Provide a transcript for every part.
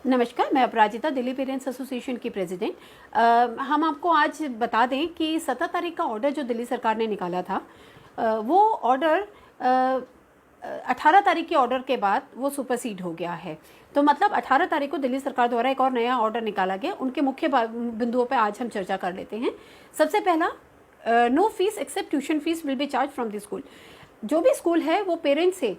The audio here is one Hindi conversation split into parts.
नमस्कार, मैं अपराजिता, दिल्ली पेरेंट्स एसोसिएशन की प्रेसिडेंट। हम आपको आज बता दें कि 17 तारीख का ऑर्डर जो दिल्ली सरकार ने निकाला था, वो ऑर्डर 18 तारीख के ऑर्डर के बाद वो सुपरसीड हो गया है। तो मतलब 18 तारीख को दिल्ली सरकार द्वारा एक और नया ऑर्डर निकाला गया। उनके मुख्य बिंदुओं पर आज हम चर्चा कर लेते हैं। सबसे पहला, no fees except tuition fees will be charged from the school. जो भी स्कूल है वो पेरेंट्स से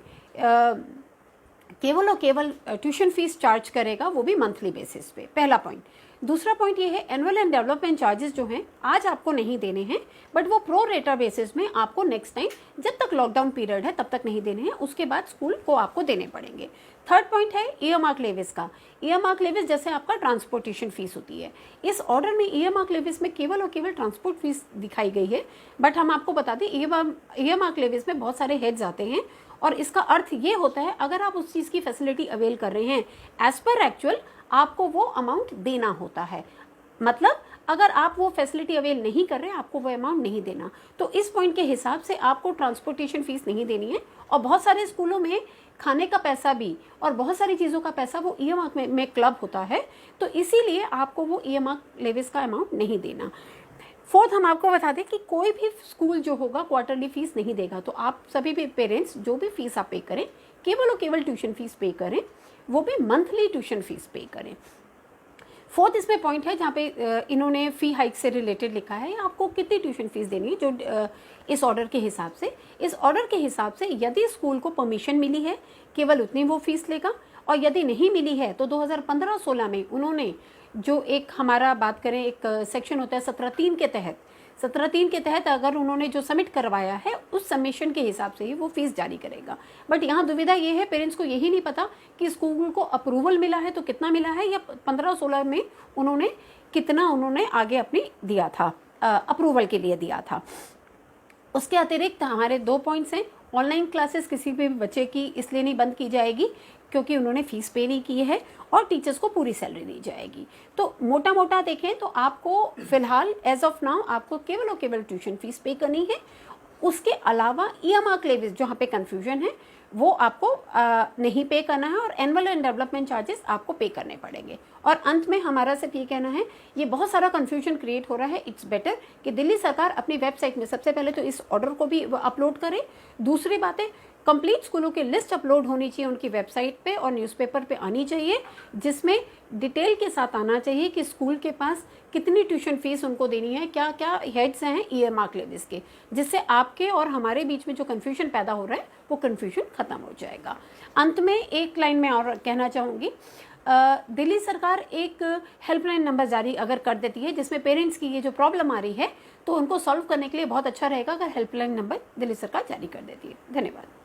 केवल और केवल ट्यूशन फीस चार्ज करेगा, वो भी मंथली बेसिस पे। पहला पॉइंट। दूसरा पॉइंट ये है, एनुअल एंड डेवलपमेंट चार्जेस जो हैं आज आपको नहीं देने हैं, बट वो प्रो रेटा बेसिस में आपको नेक्स्ट टाइम, जब तक लॉकडाउन पीरियड है तब तक नहीं देने हैं, उसके बाद स्कूल को आपको देने पड़ेंगे। थर्ड पॉइंट है ईयरमार्क लेविस का। ईयरमार्क लेविस जैसे आपका ट्रांसपोर्टेशन फीस होती है, इस ऑर्डर में ईयरमार्क लेविस में केवल और केवल ट्रांसपोर्ट फीस दिखाई गई है। बट हम आपको बता दें, ईयरमार्क लेविस में बहुत सारे हेड्स आते हैं और इसका अर्थ ये होता है, अगर आप उस चीज़ की फैसिलिटी अवेल कर रहे हैं, एज पर एक्चुअल आपको वो अमाउंट देना होता है। मतलब अगर आप वो फैसिलिटी अवेल नहीं कर रहे हैं, आपको वो अमाउंट नहीं देना। तो इस पॉइंट के हिसाब से आपको ट्रांसपोर्टेशन फीस नहीं देनी है। और बहुत सारे स्कूलों में खाने का पैसा भी और बहुत सारी चीज़ों का पैसा वो ईयरमार्क में क्लब होता है, तो इसीलिए आपको वो ईयरमार्क लेविस का अमाउंट नहीं देना। फोर्थ, हम आपको बता दें कि कोई भी स्कूल जो होगा क्वार्टरली फीस नहीं देगा। तो आप सभी भी पेरेंट्स जो भी फीस आप पे करें, केवल और केवल ट्यूशन फीस पे करें, वो भी मंथली ट्यूशन फीस पे करें। फोर्थ इसमें पॉइंट है जहाँ पे इन्होंने फ़ी हाइक से रिलेटेड लिखा है, आपको कितनी ट्यूशन फीस देनी है। जो इस ऑर्डर के हिसाब से, यदि स्कूल को परमिशन मिली है, केवल उतनी वो फीस लेगा। और यदि नहीं मिली है तो 2015-16 में उन्होंने जो एक हमारा बात करें, एक सेक्शन होता है 17(3) के तहत अगर उन्होंने जो सबमिट करवाया है, उस सबमिशन के हिसाब से ही वो फीस जारी करेगा। बट यहाँ दुविधा ये है, पेरेंट्स को यही नहीं पता कि स्कूल को अप्रूवल मिला है तो कितना मिला है, या 15-16 में उन्होंने कितना आगे अपनी दिया था, अप्रूवल के लिए दिया था। उसके अतिरिक्त हमारे 2 पॉइंट्स हैं। ऑनलाइन क्लासेस किसी भी बच्चे की इसलिए नहीं बंद की जाएगी क्योंकि उन्होंने फीस पे नहीं की है, और टीचर्स को पूरी सैलरी दी जाएगी। तो मोटा मोटा देखें तो आपको फिलहाल एज ऑफ नाउ आपको केवल और केवल ट्यूशन फीस पे करनी है। उसके अलावा ईयरमार्क लेविस, जहाँ पे कंफ्यूजन है, वो आपको नहीं पे करना है, और एनुअल एंड डेवलपमेंट चार्जेस आपको पे करने पड़ेंगे। और अंत में हमारा सिर्फ ये कहना है, ये बहुत सारा कंफ्यूजन क्रिएट हो रहा है, इट्स बेटर कि दिल्ली सरकार अपनी वेबसाइट में सबसे पहले तो इस ऑर्डर को भी अपलोड करे। दूसरी बातें, कंप्लीट स्कूलों की लिस्ट अपलोड होनी चाहिए उनकी वेबसाइट पे और न्यूज़पेपर पे आनी चाहिए, जिसमें डिटेल के साथ आना चाहिए कि स्कूल के पास कितनी ट्यूशन फीस उनको देनी है, क्या क्या हेड्स हैं ईयरमार्क लेविस के, जिससे आपके और हमारे बीच में जो कन्फ्यूजन पैदा हो रहा है वो कन्फ्यूजन खत्म हो जाएगा। अंत में एक लाइन में और कहना चाहूँगी, दिल्ली सरकार एक हेल्पलाइन नंबर जारी अगर कर देती है जिसमें पेरेंट्स की ये जो प्रॉब्लम आ रही है, तो उनको सॉल्व करने के लिए बहुत अच्छा रहेगा अगर हेल्पलाइन नंबर दिल्ली सरकार जारी कर देती है। धन्यवाद।